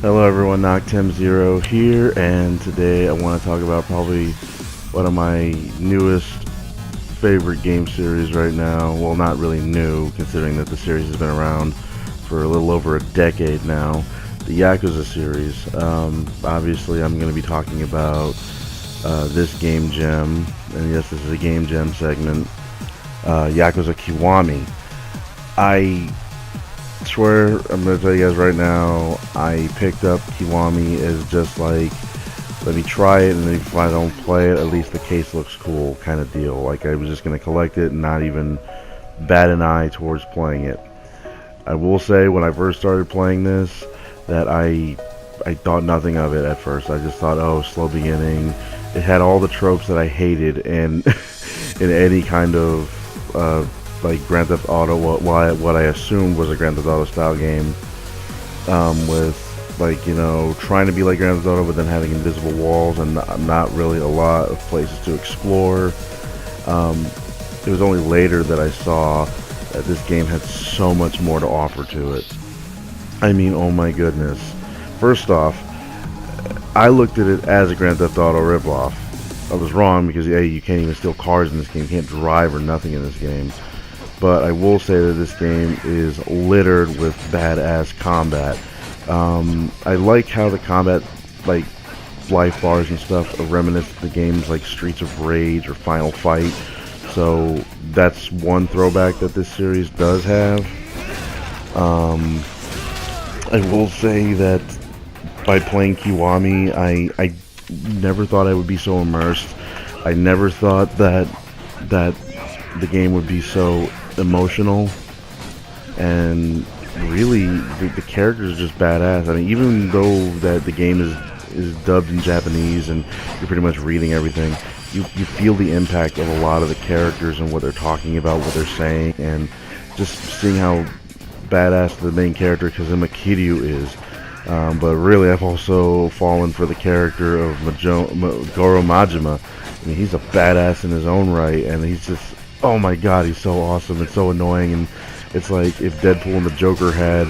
Hello everyone, Noctem0 here, and today I want to talk about probably one of my newest favorite game series right now. Well, not really new, considering that the series has been around for a little over a decade now. The Yakuza series. Obviously, I'm going to be talking about this game gem, and yes, this is a game gem segment. Yakuza Kiwami. I swear, I'm gonna tell you guys right now, I picked up Kiwami as just like, let me try it, and if I don't play it, at least the case looks cool kind of deal. Like, I was just gonna collect it and not even bat an eye towards playing it. I will say, when I first started playing this, that I thought nothing of it at first. I just thought, oh, slow beginning. It had all the tropes that I hated in in any kind of like Grand Theft Auto, what I assumed was a Grand Theft Auto style game, with, like, you know, trying to be like Grand Theft Auto but then having invisible walls and not really a lot of places to explore. It was only later that I saw that this game had so much more to offer to it. I mean, oh my goodness. First off, I looked at it as a Grand Theft Auto ripoff. I was wrong, because hey, you can't even steal cars in this game, you can't drive or nothing in this game. But I will say that this game is littered with badass combat. I like how the combat, like life bars and stuff, are reminiscent of the games like Streets of Rage or Final Fight. So that's one throwback that this series does have. I will say that by playing Kiwami, I never thought I would be so immersed. I never thought that the game would be so emotional, and really the characters are just badass. I mean, even though that the game is dubbed in Japanese and you're pretty much reading everything, you feel the impact of a lot of the characters and what they're talking about, what they're saying, and just seeing how badass the main character Kazuma Kiryu is. But really, I've also fallen for the character of Goro Majima. I mean, he's a badass in his own right, and he's just, oh my god, he's so awesome and so annoying. And it's like if Deadpool and the Joker had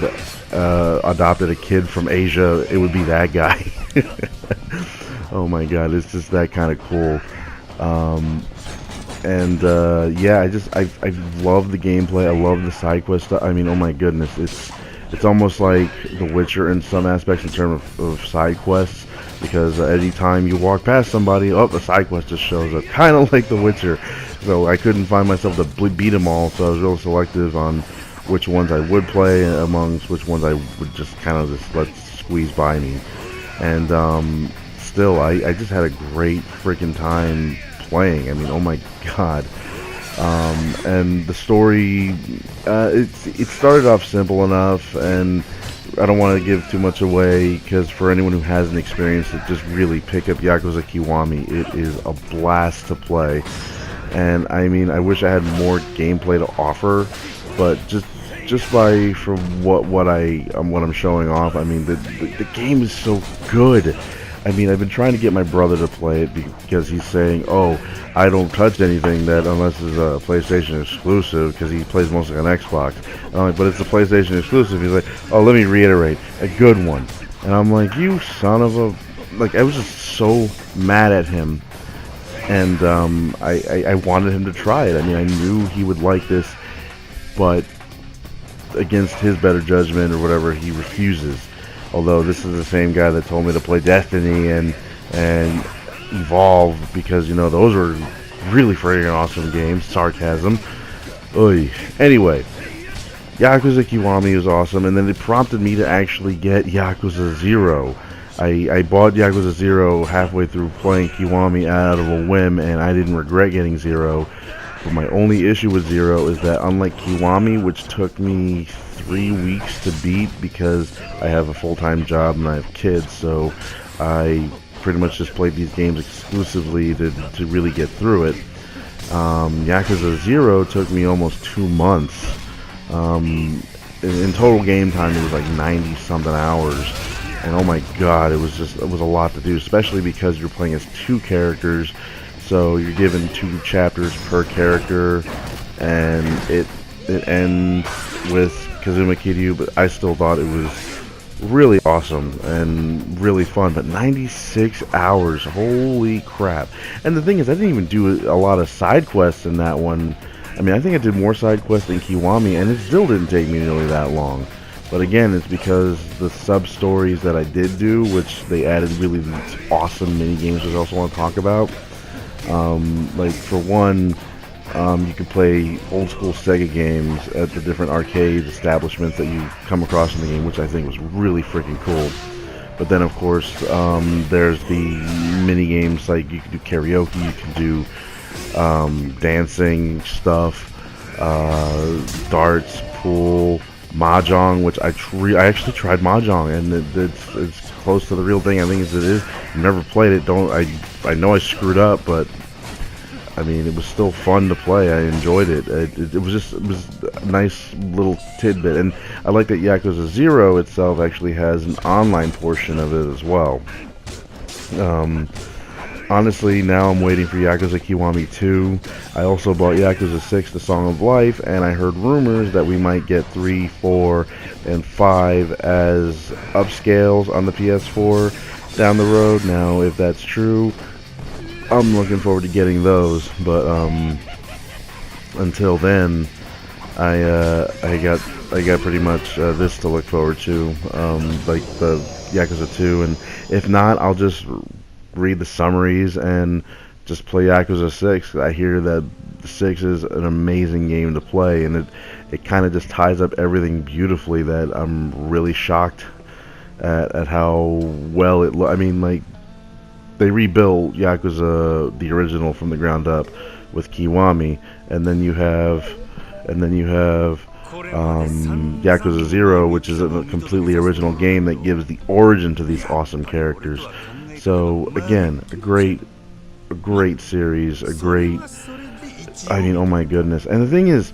adopted a kid from Asia, it would be that guy. Oh my god, it's just that kind of cool. Yeah, I love the gameplay. I love the side quest stuff. I mean, oh my goodness, it's almost like The Witcher in some aspects in terms of side quests, because anytime you walk past somebody, oh, the side quest just shows up, kind of like The Witcher. So I couldn't find myself to beat them all, so I was real selective on which ones I would play amongst which ones I would just kind of just let squeeze by me. And still, I just had a great freaking time playing. I mean, oh my god. And the story, it started off simple enough, and I don't want to give too much away, because for anyone who hasn't experienced it, just really pick up Yakuza Kiwami. It is a blast to play. And I mean, I wish I had more gameplay to offer, but just by from what I'm showing off, I mean, the game is so good. I mean, I've been trying to get my brother to play it because he's saying, oh, I don't touch anything that unless it's a PlayStation exclusive, because he plays mostly on Xbox. And I'm like, but it's a PlayStation exclusive. He's like, oh, let me reiterate, a good one. And I'm like, you son of a... Like, I was just so mad at him. And I wanted him to try it. I mean, I knew he would like this, but against his better judgment or whatever, he refuses. Although this is the same guy that told me to play Destiny and Evolve, because, you know, those are really freaking awesome games. Sarcasm. Oy. Anyway, Yakuza Kiwami is awesome, and then it prompted me to actually get Yakuza 0. I bought Yakuza 0 halfway through playing Kiwami out of a whim, and I didn't regret getting 0. But my only issue with 0 is that, unlike Kiwami, which took me 3 weeks to beat because I have a full-time job and I have kids, so I pretty much just played these games exclusively to really get through it. Yakuza 0 took me almost 2 months. In total game time, it was like 90-something hours. And oh my god, it was a lot to do, especially because you're playing as 2 characters, so you're given 2 chapters per character, and it ends with Kazuma Kiryu, but I still thought it was really awesome and really fun. But 96 hours, holy crap! And the thing is, I didn't even do a lot of side quests in that one. I mean, I think I did more side quests than Kiwami, and it still didn't take me nearly that long. But again, it's because the sub-stories that I did do, which they added really these awesome mini-games, which I also want to talk about. Like, for one, you can play old-school Sega games at the different arcade establishments that you come across in the game, which I think was really freaking cool. But then, of course, there's the mini-games, like you can do karaoke, you can do dancing stuff, darts, pool, mahjong, which I actually tried mahjong, and it's close to the real thing. I think it is. Never played it. I know I screwed up, but I mean it was still fun to play. I enjoyed it. It was a nice little tidbit, and I like that Yakuza 0 itself actually has an online portion of it as well. Honestly, now I'm waiting for Yakuza Kiwami 2. I also bought Yakuza 6, The Song of Life, and I heard rumors that we might get 3, 4, and 5 as upscales on the PS4 down the road. Now, if that's true, I'm looking forward to getting those. But until then, I got pretty much this to look forward to, like the Yakuza 2, and if not, I'll just read the summaries and just play Yakuza 6. I hear that 6 is an amazing game to play, and it kind of just ties up everything beautifully. That I'm really shocked at how well it I mean, like, they rebuilt Yakuza the original from the ground up with Kiwami, and then you have Yakuza 0, which is a completely original game that gives the origin to these awesome characters. So again, a great series, I mean, oh my goodness. And the thing is,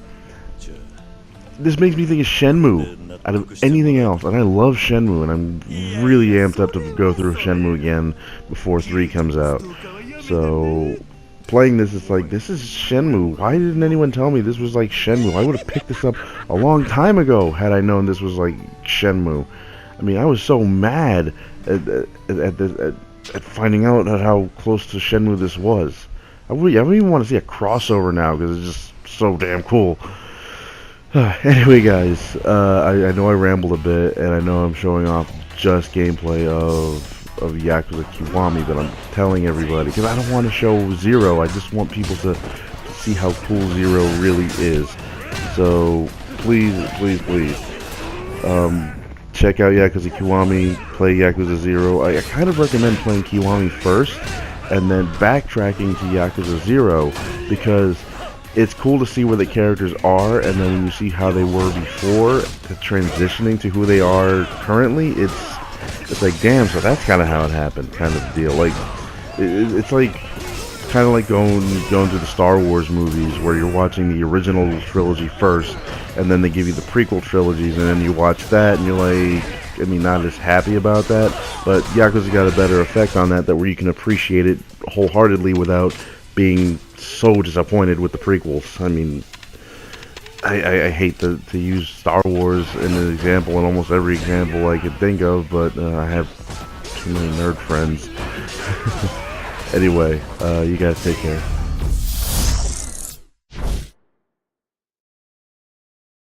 this makes me think of Shenmue out of anything else, and I love Shenmue, and I'm really amped up to go through Shenmue again before 3 comes out. So playing this, it's like, this is Shenmue. Why didn't anyone tell me this was like Shenmue? I would have picked this up a long time ago had I known this was like Shenmue. I mean, I was so mad at finding out how close to Shenmue this was. I don't even want to see a crossover now because it's just so damn cool. Anyway, guys, I know I rambled a bit, and I know I'm showing off just gameplay of Yakuza Kiwami, but I'm telling everybody because I don't want to show 0. I just want people to see how cool 0 really is. So please, check out Yakuza Kiwami, play Yakuza 0. I kind of recommend playing Kiwami first and then backtracking to Yakuza 0 because it's cool to see where the characters are, and then when you see how they were before, transitioning to who they are currently, it's like, damn, so that's kind of how it happened, kind of deal. Like, it's like kind of like going through the Star Wars movies where you're watching the original trilogy first, and then they give you the prequel trilogies, and then you watch that, and you're like, I mean, not as happy about that, but Yakuza got a better effect on that where you can appreciate it wholeheartedly without being so disappointed with the prequels. I mean, I hate to use Star Wars in an example, in almost every example I could think of, but I have too many nerd friends. Anyway, you guys take care.